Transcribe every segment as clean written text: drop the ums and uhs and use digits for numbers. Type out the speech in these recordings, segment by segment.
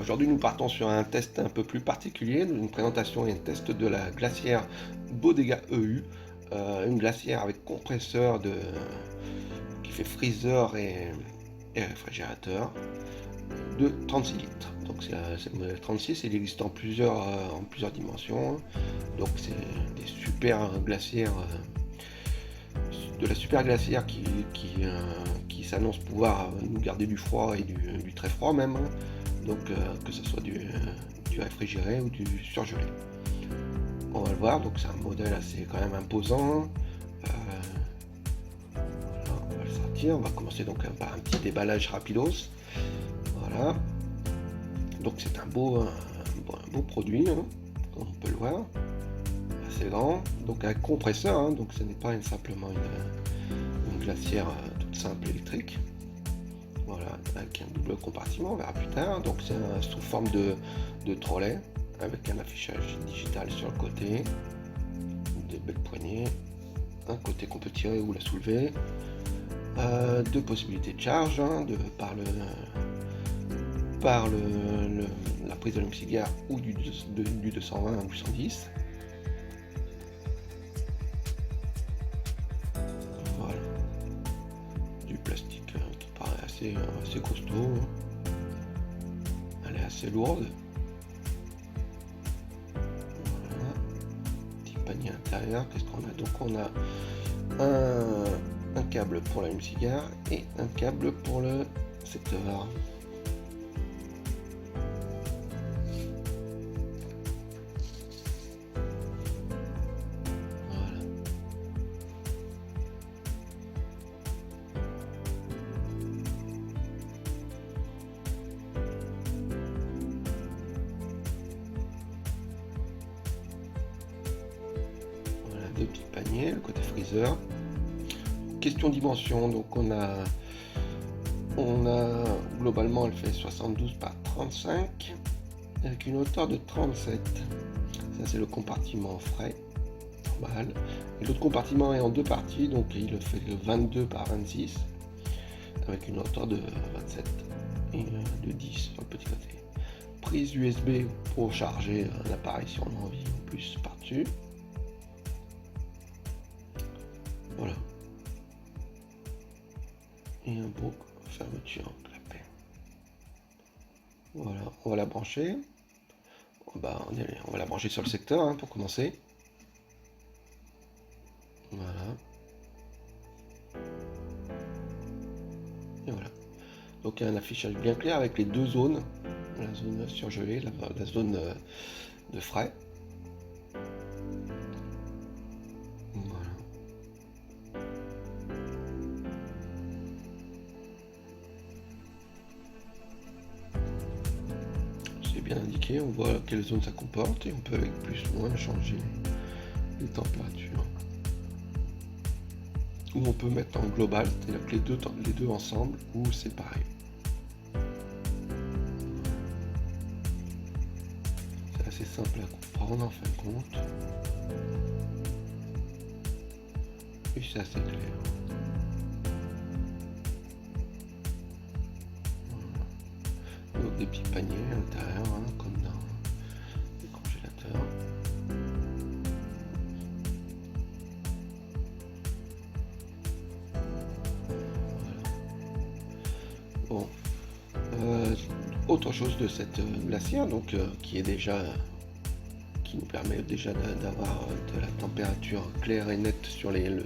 Aujourd'hui, nous partons sur un test un peu plus particulier, une présentation et un test de la glacière Bodega EU, une glacière avec compresseur qui fait freezer et réfrigérateur de 36 litres. Donc c'est le modèle 36, il existe en plusieurs dimensions. Donc c'est des super glacières, de la super glacière qui s'annonce pouvoir nous garder du froid et du très froid même. Donc que ce soit du réfrigéré ou du surgelé. On va le voir, donc c'est un modèle assez quand même imposant. Voilà, on va le sortir, on va commencer donc par un petit déballage rapidos. Voilà, donc c'est un beau produit, hein, comme on peut le voir, assez grand, donc un compresseur, hein, donc ce n'est pas simplement une glacière toute simple électrique. Voilà, avec un double compartiment, on verra plus tard. Donc c'est sous forme de trolley, avec un affichage digital sur le côté, des belles poignées, un côté qu'on peut tirer ou la soulever, deux possibilités de charge, hein, la prise de l'allume-cigare ou du 220 ou 110. Voilà, du plastique qui paraît assez costaud, hein. Elle est assez lourde. Voilà, petit panier intérieur. Qu'est-ce qu'on a? Donc on a un câble pour l'allume-cigare et un câble pour le secteur. Voilà, deux petits paniers, le côté freezer. Question dimension, donc on a globalement, elle fait 72 par 35 avec une hauteur de 37. Ça c'est le compartiment frais normal, et l'autre compartiment est en deux parties, donc il fait le 22 par 26 avec une hauteur de 27 et de 10 sur le petit côté. Prise USB pour charger un appareil si on a envie en plus par dessus. Voilà, et un beau fermeture clapet. Voilà, on va la brancher. On va la brancher sur le secteur, hein, pour commencer. Voilà. Et voilà. Donc il y a un affichage bien clair avec les deux zones. La zone surgelée, la zone de frais. Voilà. C'est bien indiqué, on voit quelle zone ça comporte et on peut avec plus ou moins changer les températures. Ou on peut mettre en global, c'est-à-dire que les deux ensemble ou séparés. C'est assez simple à comprendre en fin de compte. Et c'est assez clair. Voilà. Donc des petits paniers à l'intérieur, hein, comme dans les congélateurs. Bon, autre chose de cette glacière, donc qui nous permet déjà d'avoir de la température claire et nette sur le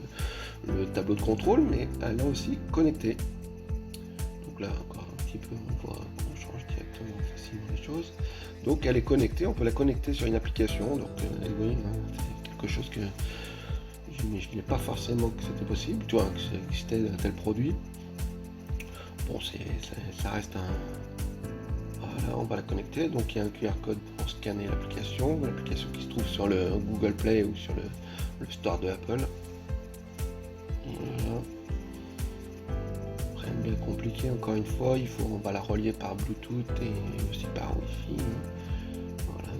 tableau de contrôle, mais elle est aussi connectée. Donc là encore un petit peu, on voit qu'on change directement facilement les choses. Donc elle est connectée, on peut la connecter sur une application. Donc oui, hein, c'est quelque chose que je n'imaginais pas forcément que c'était possible, tu vois, que ça existait un tel produit. Bon, ça reste un. Voilà, on va la connecter. Donc il y a un QR code pour scanner l'application qui se trouve sur le Google Play ou sur le store de Apple. Voilà. Rien de bien compliqué, encore une fois, on va la relier par Bluetooth et aussi par Wi-Fi. Voilà.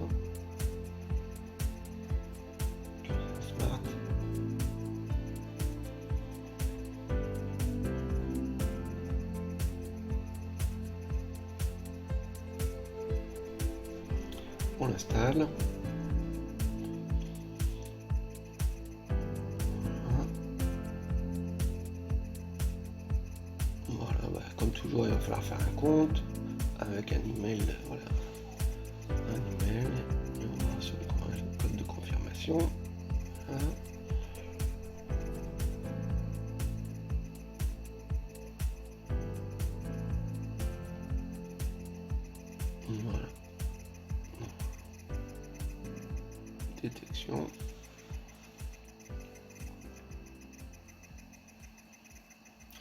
Smart. On l'installe. Voilà, comme toujours, il va falloir faire un compte avec un email. Voilà, un email. Et on va sur le code de confirmation. Voilà. Voilà. Détection.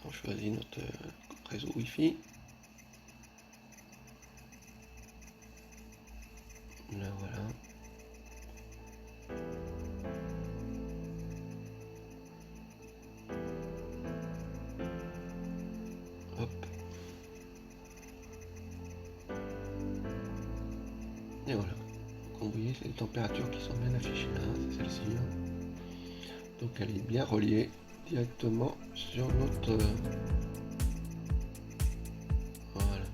On choisit notre réseau Wi-Fi. Là voilà. Hop. Et voilà. Comme vous voyez, c'est les températures qui sont bien affichées là, c'est celle-ci. Donc elle est bien reliée directement sur notre... Voilà.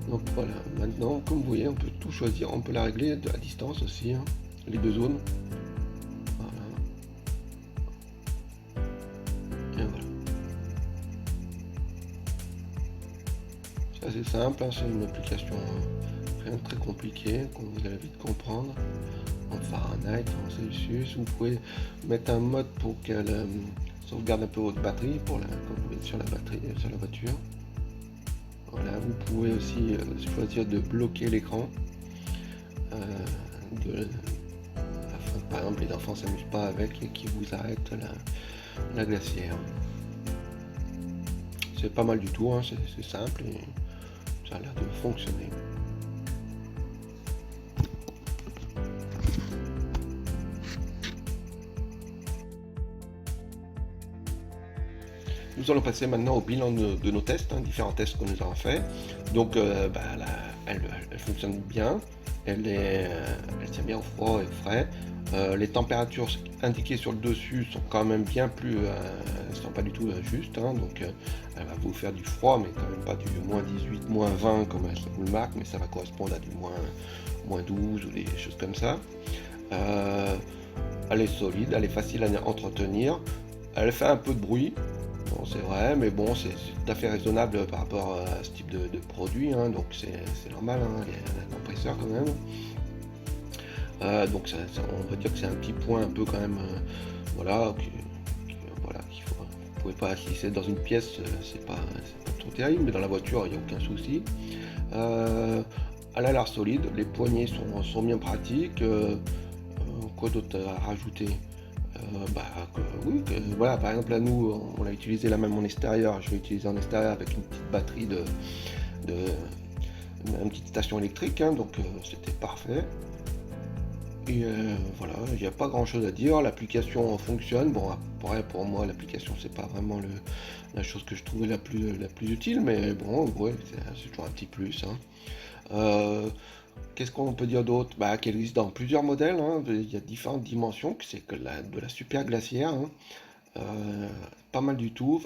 Donc voilà, maintenant, comme vous voyez, on peut tout choisir. On peut la régler à distance aussi, hein, les deux zones. Voilà. Et voilà. C'est assez simple, hein, c'est une application rien de très compliqué, qu'on vous allez vite comprendre. En Fahrenheit, en Celsius, vous pouvez mettre un mode pour qu'elle sauvegarde un peu votre batterie, quand vous êtes sur la batterie, sur la voiture. Voilà, vous pouvez aussi choisir de bloquer l'écran, afin que par exemple les enfants ne s'amusent pas avec et qui vous arrêtent la glacière. C'est pas mal du tout, hein, c'est simple et ça a l'air de fonctionner. Nous allons passer maintenant au bilan de nos tests, hein, différents tests que nous avons fait. Donc elle fonctionne bien, elle tient bien au froid et au frais. Les températures indiquées sur le dessus sont quand même bien plus, elles sont pas du tout justes, hein, donc elle va vous faire du froid, mais quand même pas du moins 18, moins 20 comme elle vous le marque, mais ça va correspondre à du moins 12 ou des choses comme ça. Elle est solide, elle est facile à entretenir, elle fait un peu de bruit. Bon, c'est vrai, mais bon, c'est tout à fait raisonnable par rapport à ce type de produit, hein, donc c'est normal, hein, il y a un compresseur quand même. Donc on va dire que c'est un petit point un peu quand même, voilà, qu'il faut, vous pouvez pas, si c'est dans une pièce, c'est pas trop terrible, mais dans la voiture, il n'y a aucun souci. Elle a l'air solide, les poignées sont bien pratiques. Quoi d'autre à rajouter? Oui, voilà, par exemple là nous on l'a utilisé là même en extérieur, je l'ai utilisé en extérieur avec une petite batterie une petite station électrique, hein, donc c'était parfait. Et voilà, il n'y a pas grand chose à dire, l'application fonctionne. Bon, après pour moi l'application c'est pas vraiment la chose que je trouvais la plus utile, mais bon, ouais, c'est toujours un petit plus, hein. Qu'est-ce qu'on peut dire d'autre? Qu'elle existe dans plusieurs modèles, hein. Il y a différentes dimensions, que c'est que de la super glacière, hein. Pas mal du tout,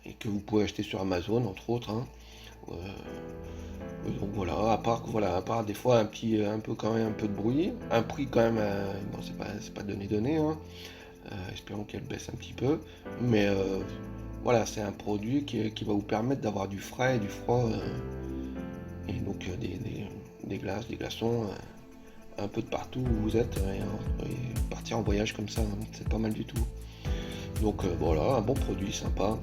et que vous pouvez acheter sur Amazon entre autres, hein. Donc voilà, à part des fois quand même un peu de bruit, un prix quand même, bon c'est pas donné, hein. Espérons qu'elle baisse un petit peu, mais voilà, c'est un produit qui va vous permettre d'avoir du frais et du froid. Et donc des glaces, des glaçons, un peu de partout où vous êtes, et partir en voyage comme ça, hein, c'est pas mal du tout. Donc voilà, un bon produit sympa.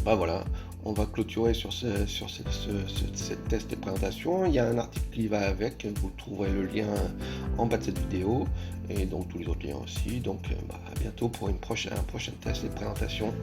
Voilà, on va clôturer sur cette test et présentation. Il y a un article qui va avec, vous trouverez le lien en bas de cette vidéo, et donc tous les autres liens aussi. Donc à bientôt pour un prochain test et présentation.